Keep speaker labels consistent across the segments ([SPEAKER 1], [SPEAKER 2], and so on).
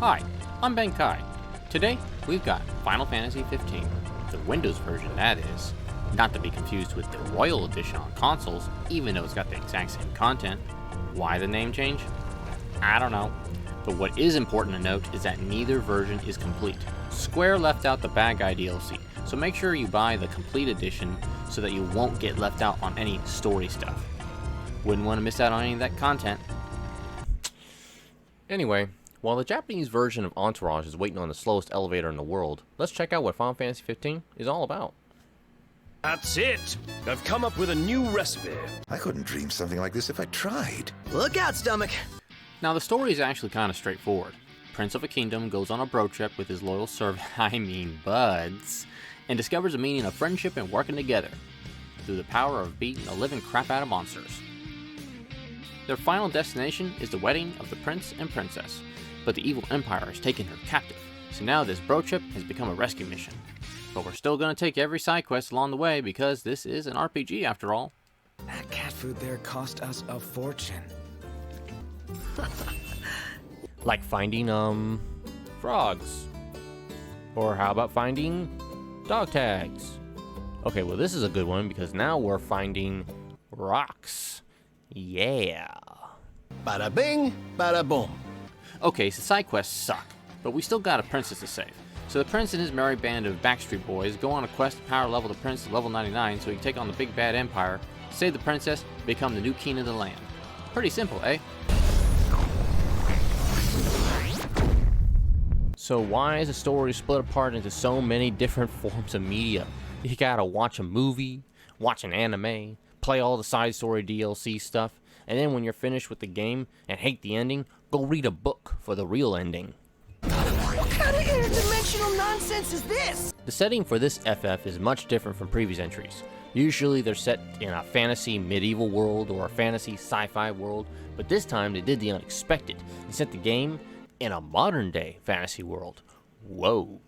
[SPEAKER 1] Hi, I'm Ben Kai. Today, we've got Final Fantasy XV, the Windows version that is, not to be confused with the Royal Edition on consoles, even though it's got the exact same content. Why the name change? I don't know. But what is important to note is that neither version is complete. Square left out the Bad Guy DLC, so make sure you buy the complete edition so that you won't get left out on any story stuff. Wouldn't want to miss out on any of that content.
[SPEAKER 2] Anyway, while the Japanese version of Entourage is waiting on the slowest elevator in the world, let's check out what Final Fantasy XV is all about.
[SPEAKER 3] That's it! I've come up with a new recipe.
[SPEAKER 4] I couldn't dream something like this if I tried.
[SPEAKER 5] Look out, stomach!
[SPEAKER 1] Now the story is actually kind of straightforward. Prince of a Kingdom goes on a bro trip with his loyal servant, buds, and discovers the meaning of friendship and working together through the power of beating the living crap out of monsters. Their final destination is the wedding of the prince and princess, but the evil empire has taken her captive, so now this bro trip has become a rescue mission. But we're still going to take every side quest along the way because this is an RPG after all.
[SPEAKER 5] That cat food there cost us a fortune.
[SPEAKER 2] Like finding, frogs. Or how about finding dog tags? Okay, well this is a good one because now we're finding rocks. Yeah.
[SPEAKER 5] Bada bing, bada boom.
[SPEAKER 1] Okay, so side quests suck, but we still got a princess to save. So the prince and his merry band of Backstreet Boys go on a quest to power level the prince to level 99 so he can take on the big bad empire, save the princess, become the new king of the land. Pretty simple, eh?
[SPEAKER 2] So why is the story split apart into so many different forms of media? You gotta watch a movie, watch an anime, play all the side story DLC stuff, and then when you're finished with the game and hate the ending, go read a book for the real ending.
[SPEAKER 5] What kind of interdimensional nonsense is this?
[SPEAKER 2] The setting for this FF is much different from previous entries. Usually they're set in a fantasy medieval world or a fantasy sci-fi world, but this time they did the unexpected and set the game in a modern day fantasy world. Whoa,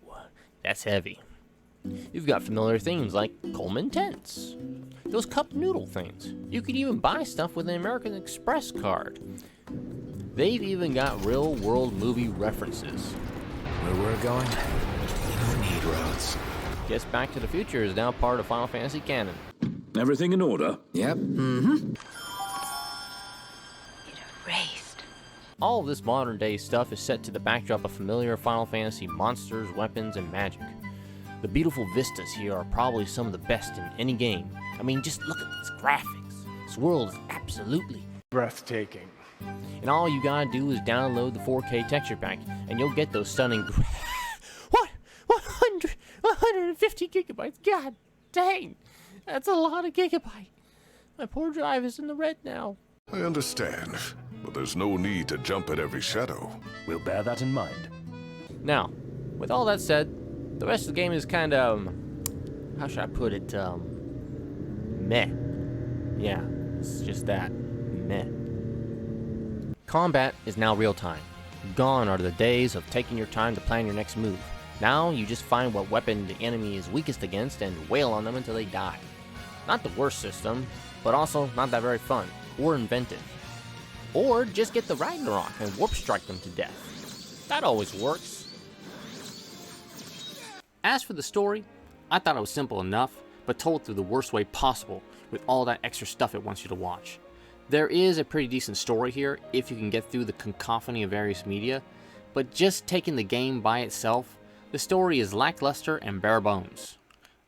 [SPEAKER 2] that's heavy. You've got familiar themes like Coleman tents, those cup noodle things. You could even buy stuff with an American Express card. They've even got real world movie references.
[SPEAKER 5] Where we're going, we don't need roads.
[SPEAKER 2] Guess Back to the Future is now part of Final Fantasy canon.
[SPEAKER 3] Everything in order?
[SPEAKER 5] Yep.
[SPEAKER 6] It erased.
[SPEAKER 2] All of this modern day stuff is set to the backdrop of familiar Final Fantasy monsters, weapons, and magic. The beautiful vistas here are probably some of the best in any game. I mean, just look at these graphics. This world is absolutely
[SPEAKER 7] breathtaking.
[SPEAKER 2] and all you gotta do is download the 4K texture pack, and you'll get those stunning what? 150 gigabytes? God dang! That's a lot of gigabyte. My poor drive is in the red now.
[SPEAKER 8] I understand, but there's no need to jump at every shadow.
[SPEAKER 3] We'll bear that in mind.
[SPEAKER 2] Now, with all that said, the rest of the game is kind of, how should I put it, meh. Yeah, it's just that, meh. Combat is now real time. Gone are the days of taking your time to plan your next move. Now you just find what weapon the enemy is weakest against and wail on them until they die. Not the worst system, but also not that very fun or inventive. Or just get the Ragnarok and warp strike them to death. That always works.
[SPEAKER 1] As for the story, I thought it was simple enough, but told through the worst way possible with all that extra stuff it wants you to watch. There is a pretty decent story here if you can get through the cacophony of various media, but just taking the game by itself, the story is lackluster and bare bones.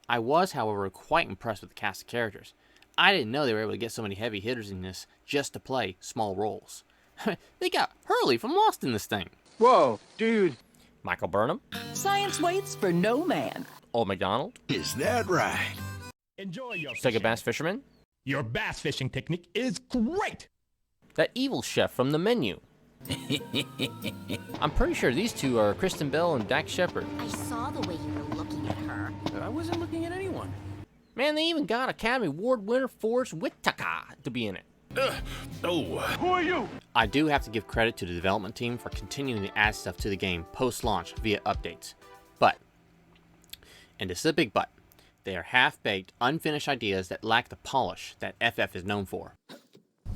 [SPEAKER 1] I was, however, quite impressed with the cast of characters. I didn't know they were able to get so many heavy hitters in this just to play small roles. They got Hurley from Lost in this thing.
[SPEAKER 7] Whoa, dude.
[SPEAKER 2] Michael Burnham,
[SPEAKER 9] Science waits for no man.
[SPEAKER 2] Old MacDonald,
[SPEAKER 4] Is that right?
[SPEAKER 10] Enjoy your
[SPEAKER 2] Sega
[SPEAKER 10] fishing.
[SPEAKER 2] Bass Fisherman,
[SPEAKER 10] Your bass fishing technique is great.
[SPEAKER 2] that evil chef from The Menu. I'm pretty sure these two are Kristen Bell and Dax Shepard.
[SPEAKER 6] I saw the way you were looking at her.
[SPEAKER 5] I wasn't looking at anyone.
[SPEAKER 2] Man, they even got Academy Award winner Forrest Whitaker to be in it.
[SPEAKER 8] Oh,
[SPEAKER 7] Who are you?
[SPEAKER 1] I do have to give credit to the development team for continuing to add stuff to the game post-launch via updates. But, and this is a big but, they are half-baked, unfinished ideas that lack the polish that FF is known for.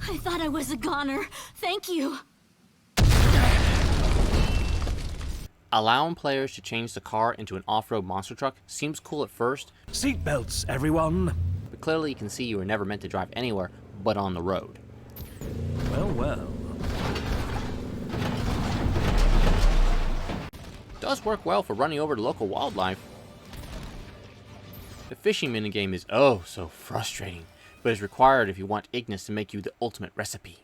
[SPEAKER 6] I thought I was a goner. Thank you.
[SPEAKER 1] Allowing players to change the car into an off-road monster truck seems cool at first,
[SPEAKER 3] Seatbelts, everyone.
[SPEAKER 1] but clearly you can see you were never meant to drive anywhere but on the road.
[SPEAKER 3] Well, well.
[SPEAKER 1] Does work well for running over the local wildlife. The fishing minigame is oh so frustrating, but is required if you want Ignis to make you the ultimate recipe.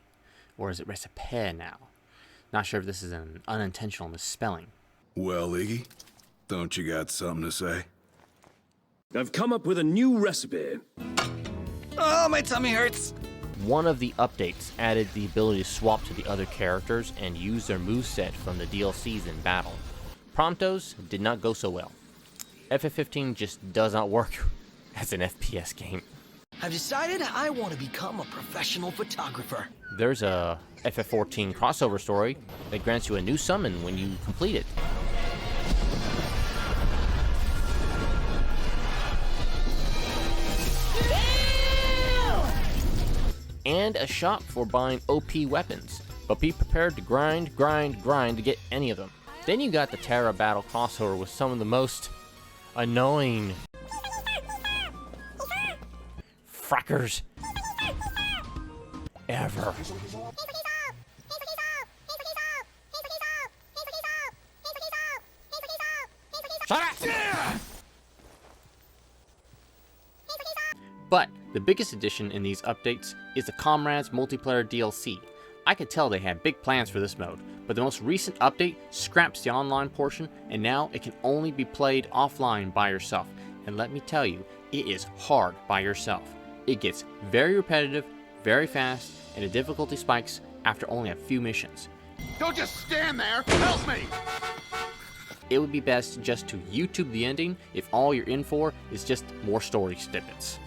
[SPEAKER 1] Or is it recipe now? Not sure if this is an unintentional misspelling.
[SPEAKER 4] Well, Iggy, don't you got something to say?
[SPEAKER 3] I've come up with a new recipe.
[SPEAKER 5] Oh, my tummy hurts.
[SPEAKER 2] One of the updates added the ability to swap to the other characters and use their moveset from the DLCs in battle. Promptos did not go so well. FF15 just does not work as an FPS game.
[SPEAKER 5] I've decided I want to become a professional photographer.
[SPEAKER 2] There's a FF14 crossover story that grants you a new summon when you complete it. And a shop for buying OP weapons, but be prepared to grind to get any of them. Then you got the Terra Battle crossover with some of the most annoying frackers ever. Shut up!
[SPEAKER 1] But the biggest addition in these updates is the Comrades multiplayer DLC. I could tell they had big plans for this mode, but the most recent update scraps the online portion, and now it can only be played offline by yourself. And let me tell you, it is hard by yourself. It gets very repetitive, very fast, and the difficulty spikes after only a few missions.
[SPEAKER 4] Don't just stand there! Help me!
[SPEAKER 1] It would be best just to YouTube the ending if all you're in for is just more story snippets.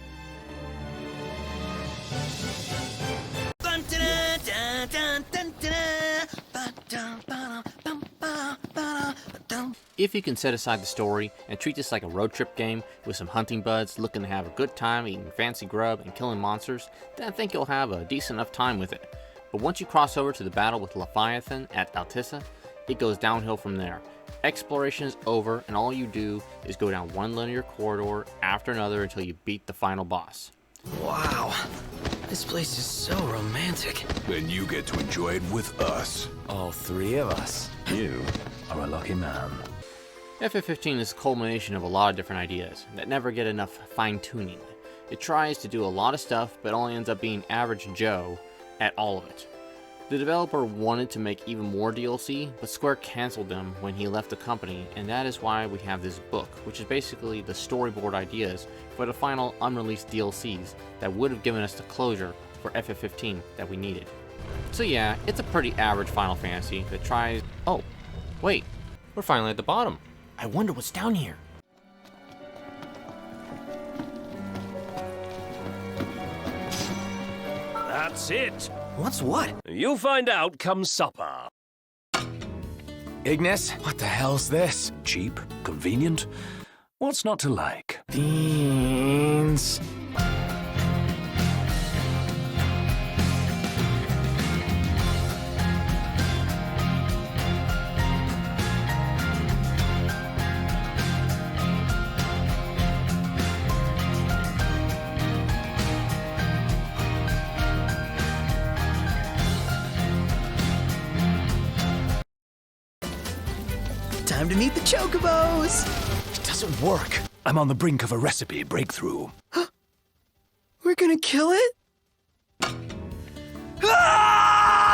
[SPEAKER 1] If you can set aside the story and treat this like a road trip game with some hunting buds looking to have a good time eating fancy grub and killing monsters, then I think you'll have a decent enough time with it. But once you cross over to the battle with Leviathan at Altissa, it goes downhill from there. Exploration is over and all you do is go down one linear corridor after another until you beat the final boss.
[SPEAKER 5] Wow, this place is so romantic.
[SPEAKER 4] Then you get to enjoy it with us.
[SPEAKER 3] All three of us. You are a lucky man.
[SPEAKER 1] FF15 is a culmination of a lot of different ideas that never get enough fine-tuning. It tries to do a lot of stuff, but only ends up being average Joe at all of it. The developer wanted to make even more DLC, but Square cancelled them when he left the company, and that is why we have this book, which is basically the storyboard ideas for the final unreleased DLCs that would have given us the closure for FF15 that we needed. So yeah, it's a pretty average Final Fantasy that tries...
[SPEAKER 2] Oh, wait, we're finally at the bottom. I wonder what's down here.
[SPEAKER 3] That's it.
[SPEAKER 5] What's what?
[SPEAKER 3] You'll find out come supper.
[SPEAKER 7] Ignis, what the hell's this?
[SPEAKER 3] Cheap? Convenient? What's not to like?
[SPEAKER 7] Beans.
[SPEAKER 5] Time to meet the Chocobos!
[SPEAKER 3] It doesn't work. I'm on the brink of a recipe breakthrough.
[SPEAKER 5] We're gonna kill it?